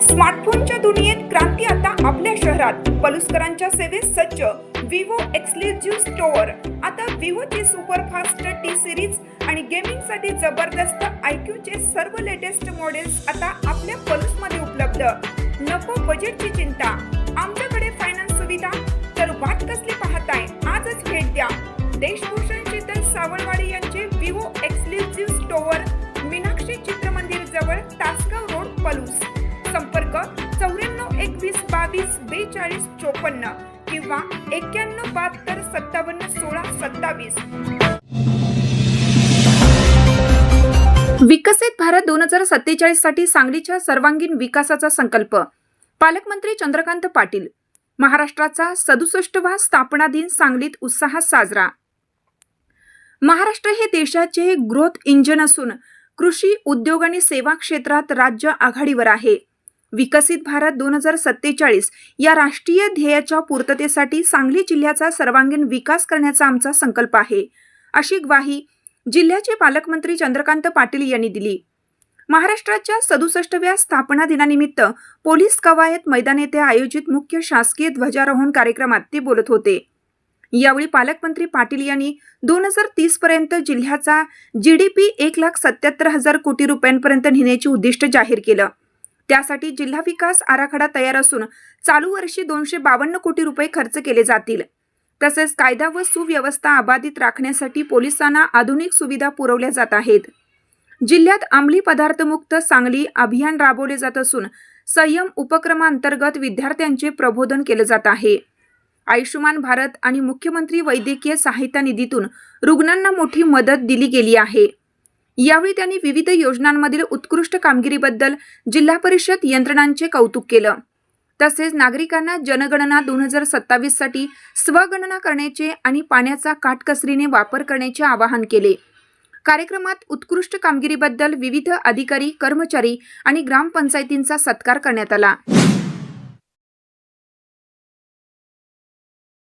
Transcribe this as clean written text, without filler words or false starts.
स्मार्टफोनच्या दुनियेत क्रांती आता आपल्या शहरात. पलुसकरांच्या सेवेत सज्ज विवो एक्सक्लुझिव्ह स्टोअर. आता विवोची सुपरफास्ट टी सिरीज आणि गेमिंगसाठी जबरदस्त IQ सर्व लेटेस्ट मॉडेल्स आता आपल्या पलुसमध्ये उपलब्ध. नको बजेटची चिंता, आमच्याकडे फायनान्स सुविधा. तर वाट कसली पाहताय, आजच भेट द्या. देशभूषण शीतल सावळवाडी यांचे Vivo exclusive store, Meenakshi Chitramandir जवळ, तासगाव रोड, पलूस. संपर्क 94 21 22 42 54 किंवा 91 72 57 16 27. विकसित भारत 2047 साठी सांगलीच्या सर्वांगीण विकासाचा संकल्प. पालकमंत्री चंद्रकांत पाटील. महाराष्ट्राचा 67वा स्थापना दिन सांगलीत उत्साहात साजरा. महाराष्ट्र हे देशाचे ग्रोथ इंजिन असून कृषी, उद्योग आणि सेवा क्षेत्रात राज्य आघाडीवर आहे. विकसित भारत 2047 या राष्ट्रीय ध्येयाच्या पूर्ततेसाठी सांगली जिल्ह्याचा सर्वांगीण विकास करण्याचा आमचा संकल्प आहे, अशी ग्वाही जिल्ह्याचे पालकमंत्री चंद्रकांत पाटील यांनी दिली. महाराष्ट्राच्या 67व्या स्थापना दिनानिमित्त पोलीस कवायत मैदान येथे आयोजित मुख्य शासकीय ध्वजारोहण कार्यक्रमात ते बोलत होते. यावेळी पालकमंत्री पाटील यांनी 2030 पर्यंत जिल्ह्याचा GDP 1,77,000 कोटी रुपयांपर्यंत नेण्याचे उद्दिष्ट जाहीर केलं. त्यासाठी जिल्हा विकास आराखडा तयार असून चालू वर्षी 252 कोटी रुपये खर्च केले जातील. तसेच कायदा व सुव्यवस्था अबाधित राखण्यासाठी पोलिसांना आधुनिक सुविधा पुरवल्या जात आहेत. जिल्ह्यात अंमली पदार्थमुक्त सांगली अभियान राबवले जात असून संयम उपक्रमांतर्गत विद्यार्थ्यांचे प्रबोधन केले जात आहे. आयुष्यमान भारत आणि मुख्यमंत्री वैद्यकीय सहायता निधीतून रुग्णांना मोठी मदत दिली गेली आहे. यावेळी त्यांनी विविध योजनांमधील उत्कृष्ट कामगिरीबद्दल जिल्हा परिषद यंत्रणांचे कौतुक केलं. तसेच नागरिकांना जनगणना 2027 साठी स्वगणना करण्याचे आणि पाण्याचा काटकसरीने वापर करण्याचे आवाहन केले. कार्यक्रमात उत्कृष्ट कामगिरीबद्दल विविध अधिकारी, कर्मचारी आणि ग्रामपंचायतींचा सत्कार करण्यात आला.